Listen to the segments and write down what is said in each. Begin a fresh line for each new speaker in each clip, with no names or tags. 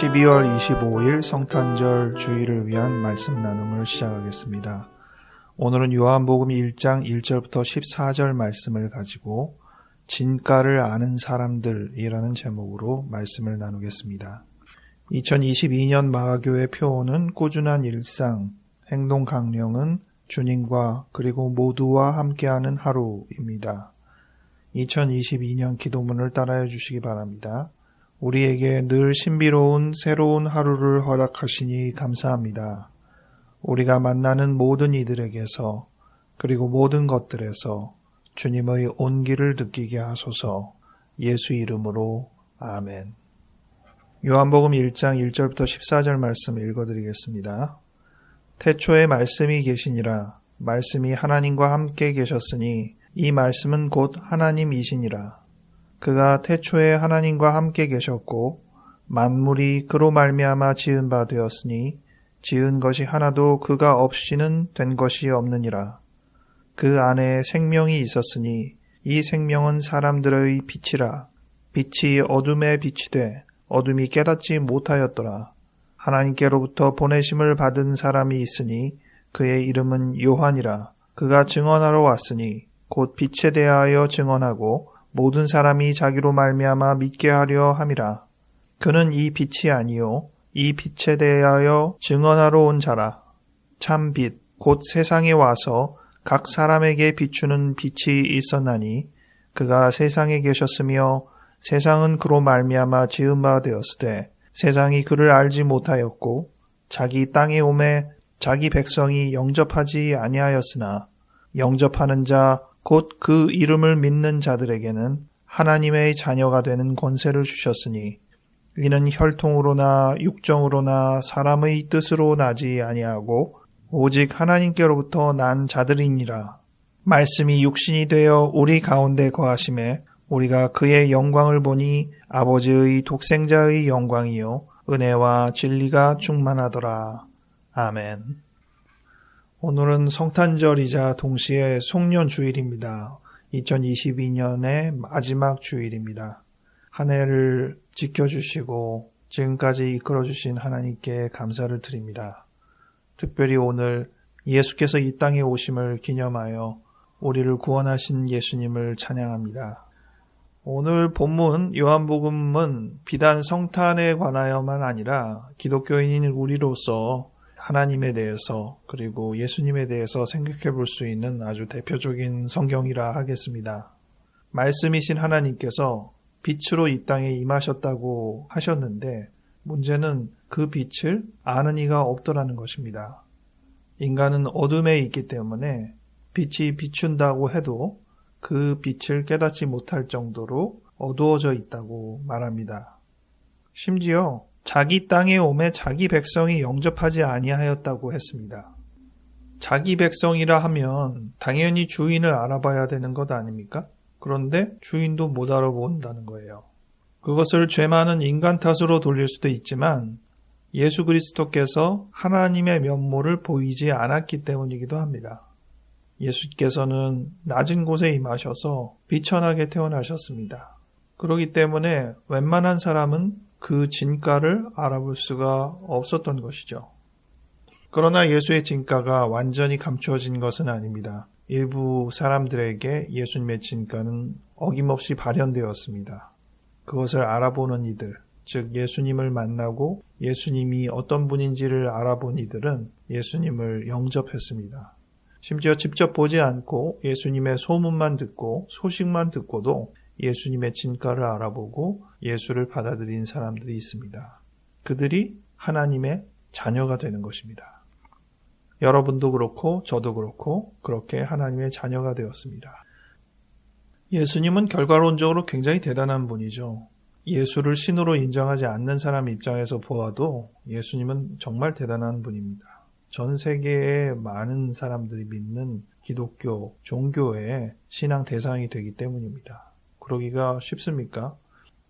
(12월 25일) 성탄절 주일을 위한 말씀 나눔을 시작하겠습니다. 오늘은 요한복음 1장 1절부터 14절 말씀을 가지고 진가를 아는 사람들이라는 제목으로 말씀을 나누겠습니다. 2022년 마가교회 표어는 꾸준한 일상, 행동 강령은 주님과 그리고 모두와 함께하는 하루입니다. 2022년 기도문을 따라해 주시기 바랍니다. 우리에게 늘 신비로운 새로운 하루를 허락하시니 감사합니다. 우리가 만나는 모든 이들에게서 그리고 모든 것들에서 주님의 온기를 느끼게 하소서. 예수 이름으로 아멘. 요한복음 1장 1절부터 14절 말씀 읽어드리겠습니다. 태초에 말씀이 계시니라. 말씀이 하나님과 함께 계셨으니 이 말씀은 곧 하나님이시니라. 그가 태초에 하나님과 함께 계셨고 만물이 그로 말미암아 지은 바 되었으니 지은 것이 하나도 그가 없이는 된 것이 없느니라. 그 안에 생명이 있었으니 이 생명은 사람들의 빛이라. 빛이 어둠에 비치되 어둠이 깨닫지 못하였더라. 하나님께로부터 보내심을 받은 사람이 있으니 그의 이름은 요한이라. 그가 증언하러 왔으니 곧 빛에 대하여 증언하고 모든 사람이 자기로 말미암아 믿게 하려 함이라. 그는 이 빛이 아니요 이 빛에 대하여 증언하러 온 자라. 참 빛 곧 세상에 와서 각 사람에게 비추는 빛이 있었나니 그가 세상에 계셨으며 세상은 그로 말미암아 지은 바 되었으되 세상이 그를 알지 못하였고 자기 땅에 오매 자기 백성이 영접하지 아니하였으나 영접하는 자 곧 그 이름을 믿는 자들에게는 하나님의 자녀가 되는 권세를 주셨으니 이는 혈통으로나 육정으로나 사람의 뜻으로 나지 아니하고 오직 하나님께로부터 난 자들이니라. 말씀이 육신이 되어 우리 가운데 거하심에 우리가 그의 영광을 보니 아버지의 독생자의 영광이요 은혜와 진리가 충만하더라. 아멘. 오늘은 성탄절이자 동시에 송년주일입니다. 2022년의 마지막 주일입니다. 한 해를 지켜주시고 지금까지 이끌어주신 하나님께 감사를 드립니다. 특별히 오늘 예수께서 이 땅에 오심을 기념하여 우리를 구원하신 예수님을 찬양합니다. 오늘 본문 요한복음은 비단 성탄에 관하여만 아니라 기독교인인 우리로서 하나님에 대해서 그리고 예수님에 대해서 생각해 볼 수 있는 아주 대표적인 성경이라 하겠습니다. 말씀이신 하나님께서 빛으로 이 땅에 임하셨다고 하셨는데 문제는 그 빛을 아는 이가 없더라는 것입니다. 인간은 어둠에 있기 때문에 빛이 비춘다고 해도 그 빛을 깨닫지 못할 정도로 어두워져 있다고 말합니다. 심지어 자기 땅에 오매 자기 백성이 영접하지 아니하였다고 했습니다. 자기 백성이라 하면 당연히 주인을 알아봐야 되는 것 아닙니까? 그런데 주인도 못 알아본다는 거예요. 그것을 죄 많은 인간 탓으로 돌릴 수도 있지만 예수 그리스도께서 하나님의 면모를 보이지 않았기 때문이기도 합니다. 예수께서는 낮은 곳에 임하셔서 비천하게 태어나셨습니다. 그렇기 때문에 웬만한 사람은 그 진가를 알아볼 수가 없었던 것이죠. 그러나 예수의 진가가 완전히 감추어진 것은 아닙니다. 일부 사람들에게 예수님의 진가는 어김없이 발현되었습니다. 그것을 알아보는 이들, 즉 예수님을 만나고 예수님이 어떤 분인지를 알아본 이들은 예수님을 영접했습니다. 심지어 직접 보지 않고 예수님의 소문만 듣고 소식만 듣고도 예수님의 진가를 알아보고 예수를 받아들인 사람들이 있습니다. 그들이 하나님의 자녀가 되는 것입니다. 여러분도 그렇고 저도 그렇고 그렇게 하나님의 자녀가 되었습니다. 예수님은 결과론적으로 굉장히 대단한 분이죠. 예수를 신으로 인정하지 않는 사람 입장에서 보아도 예수님은 정말 대단한 분입니다. 전 세계의 많은 사람들이 믿는 기독교, 종교의 신앙 대상이 되기 때문입니다. 그러기가 쉽습니까?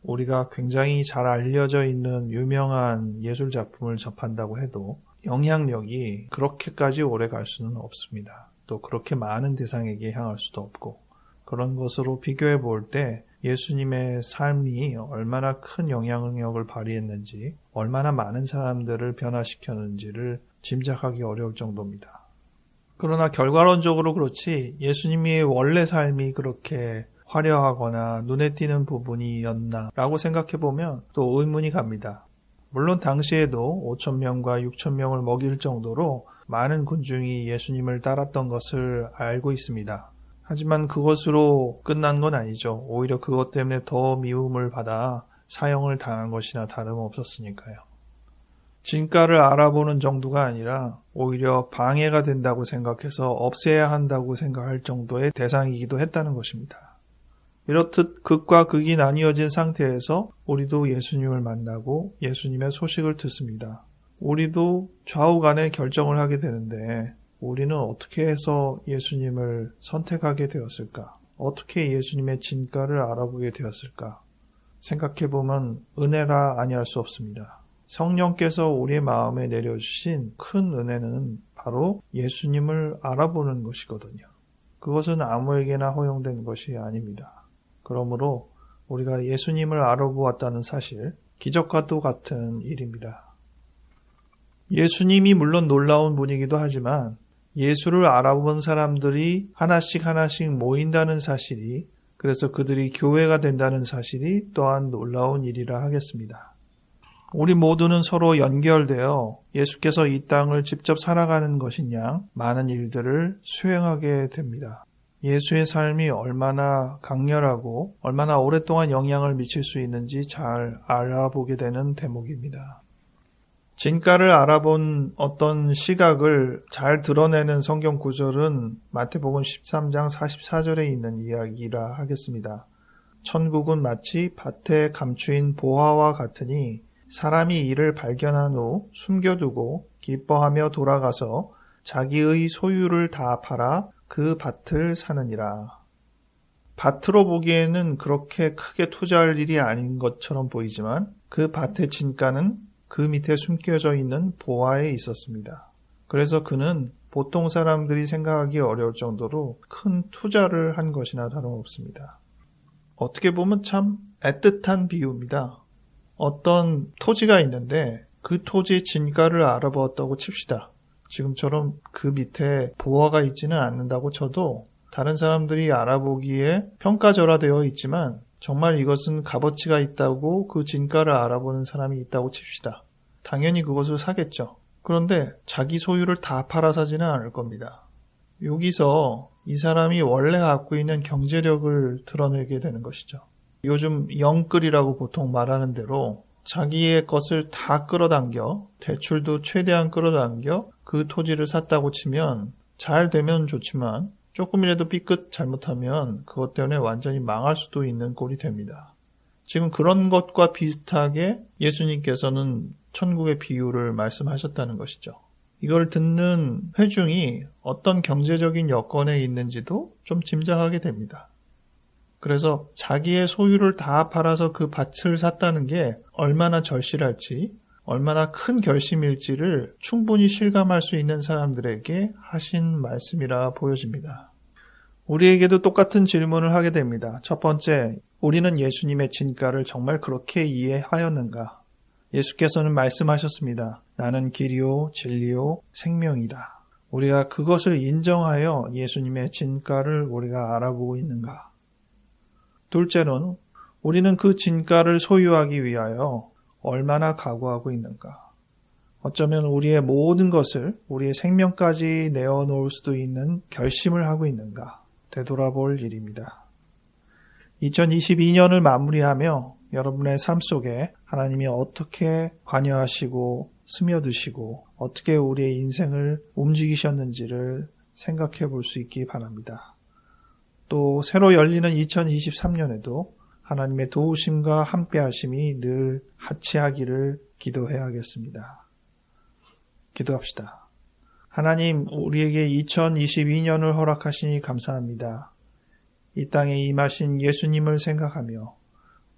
우리가 굉장히 잘 알려져 있는 유명한 예술 작품을 접한다고 해도 영향력이 그렇게까지 오래 갈 수는 없습니다. 또 그렇게 많은 대상에게 향할 수도 없고, 그런 것으로 비교해 볼 때 예수님의 삶이 얼마나 큰 영향력을 발휘했는지, 얼마나 많은 사람들을 변화시켰는지를 짐작하기 어려울 정도입니다. 그러나 결과론적으로 그렇지 예수님의 원래 삶이 그렇게 화려하거나 눈에 띄는 부분이었나 라고 생각해 보면 또 의문이 갑니다. 물론 당시에도 5,000명과 6,000명을 먹일 정도로 많은 군중이 예수님을 따랐던 것을 알고 있습니다. 하지만 그것으로 끝난 건 아니죠. 오히려 그것 때문에 더 미움을 받아 사형을 당한 것이나 다름없었으니까요. 진가를 알아보는 정도가 아니라 오히려 방해가 된다고 생각해서 없애야 한다고 생각할 정도의 대상이기도 했다는 것입니다. 이렇듯 극과 극이 나뉘어진 상태에서 우리도 예수님을 만나고 예수님의 소식을 듣습니다. 우리도 좌우간에 결정을 하게 되는데 우리는 어떻게 해서 예수님을 선택하게 되었을까? 어떻게 예수님의 진가를 알아보게 되었을까? 생각해보면 은혜라 아니할 수 없습니다. 성령께서 우리의 마음에 내려주신 큰 은혜는 바로 예수님을 알아보는 것이거든요. 그것은 아무에게나 허용된 것이 아닙니다. 그러므로 우리가 예수님을 알아보았다는 사실, 기적과도 같은 일입니다. 예수님이 물론 놀라운 분이기도 하지만 예수를 알아본 사람들이 하나씩 모인다는 사실이, 그래서 그들이 교회가 된다는 사실이 또한 놀라운 일이라 하겠습니다. 우리 모두는 서로 연결되어 예수께서 이 땅을 직접 살아가는 것인 양 많은 일들을 수행하게 됩니다. 예수의 삶이 얼마나 강렬하고 얼마나 오랫동안 영향을 미칠 수 있는지 잘 알아보게 되는 대목입니다. 진가를 알아본 어떤 시각을 잘 드러내는 성경 구절은 마태복음 13장 44절에 있는 이야기라 하겠습니다. 천국은 마치 밭에 감추인 보화와 같으니 사람이 이를 발견한 후 숨겨두고 기뻐하며 돌아가서 자기의 소유를 다 팔아 그 밭을 사느니라. 밭으로 보기에는 그렇게 크게 투자할 일이 아닌 것처럼 보이지만 그 밭의 진가는 그 밑에 숨겨져 있는 보화에 있었습니다. 그래서 그는 보통 사람들이 생각하기 어려울 정도로 큰 투자를 한 것이나 다름없습니다. 어떻게 보면 참 애틋한 비유입니다. 어떤 토지가 있는데 그 토지의 진가를 알아보았다고 칩시다. 지금처럼 그 밑에 보화가 있지는 않는다고 쳐도 다른 사람들이 알아보기에 평가절하되어 있지만 정말 이것은 값어치가 있다고 그 진가를 알아보는 사람이 있다고 칩시다. 당연히 그것을 사겠죠. 그런데 자기 소유를 다 팔아 사지는 않을 겁니다. 여기서 이 사람이 원래 갖고 있는 경제력을 드러내게 되는 것이죠. 요즘 영끌이라고 보통 말하는 대로 자기의 것을 다 끌어당겨, 대출도 최대한 끌어당겨 그 토지를 샀다고 치면 잘 되면 좋지만 조금이라도 삐끗 잘못하면 그것 때문에 완전히 망할 수도 있는 꼴이 됩니다. 지금 그런 것과 비슷하게 예수님께서는 천국의 비유를 말씀하셨다는 것이죠. 이걸 듣는 회중이 어떤 경제적인 여건에 있는지도 좀 짐작하게 됩니다. 그래서 자기의 소유를 다 팔아서 그 밭을 샀다는 게 얼마나 절실할지, 얼마나 큰 결심일지를 충분히 실감할 수 있는 사람들에게 하신 말씀이라 보여집니다. 우리에게도 똑같은 질문을 하게 됩니다. 첫 번째, 우리는 예수님의 진가를 정말 그렇게 이해하였는가? 예수께서는 말씀하셨습니다. 나는 길이요, 진리요, 생명이다. 우리가 그것을 인정하여 예수님의 진가를 우리가 알아보고 있는가? 둘째는 우리는 그 진가를 소유하기 위하여 얼마나 각오하고 있는가? 어쩌면 우리의 모든 것을, 우리의 생명까지 내어놓을 수도 있는 결심을 하고 있는가? 되돌아볼 일입니다. 2022년을 마무리하며 여러분의 삶 속에 하나님이 어떻게 관여하시고 스며드시고 어떻게 우리의 인생을 움직이셨는지를 생각해 볼 수 있기 바랍니다. 또 새로 열리는 2023년에도 하나님의 도우심과 함께하심이 늘 하치하기를 기도해야겠습니다. 기도합시다. 하나님, 우리에게 2022년을 허락하시니 감사합니다. 이 땅에 임하신 예수님을 생각하며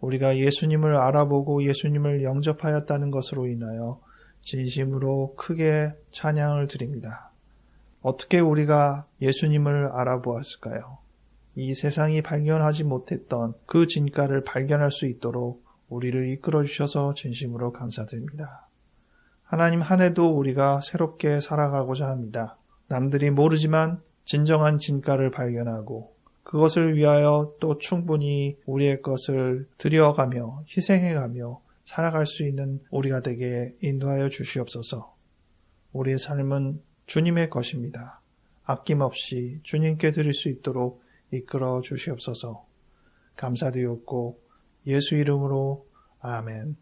우리가 예수님을 알아보고 예수님을 영접하였다는 것으로 인하여 진심으로 크게 찬양을 드립니다. 어떻게 우리가 예수님을 알아보았을까요? 이 세상이 발견하지 못했던 그 진가를 발견할 수 있도록 우리를 이끌어 주셔서 진심으로 감사드립니다. 하나님, 한 해도 우리가 새롭게 살아가고자 합니다. 남들이 모르지만 진정한 진가를 발견하고 그것을 위하여 또 충분히 우리의 것을 드려가며 희생해가며 살아갈 수 있는 우리가 되게 인도하여 주시옵소서. 우리의 삶은 주님의 것입니다. 아낌없이 주님께 드릴 수 있도록 이끌어 주시옵소서. 감사드리옵고 예수 이름으로 아멘.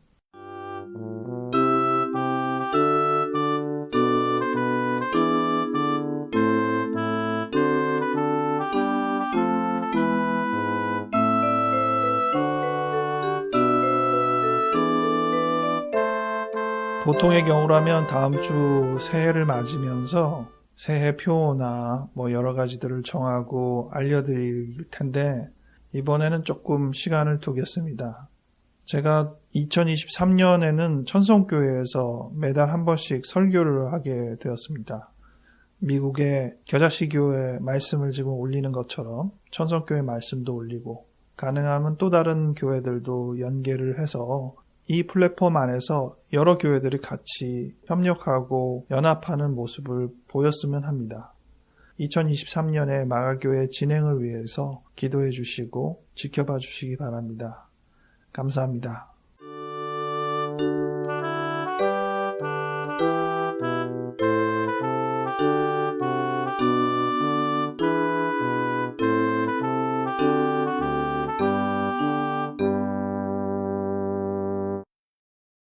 보통의 경우라면 다음 주 새해를 맞으면서 새해 표나 여러 가지들을 정하고 알려드릴 텐데 이번에는 조금 시간을 두겠습니다. 제가 2023년에는 천성교회에서 매달 한 번씩 설교를 하게 되었습니다. 미국의 겨자씨 교회 말씀을 지금 올리는 것처럼 천성교회 말씀도 올리고 가능하면 또 다른 교회들도 연계를 해서 이 플랫폼 안에서 여러 교회들이 같이 협력하고 연합하는 모습을 보였으면 합니다. 2023년에 마가교회 진행을 위해서 기도해 주시고 지켜봐 주시기 바랍니다. 감사합니다.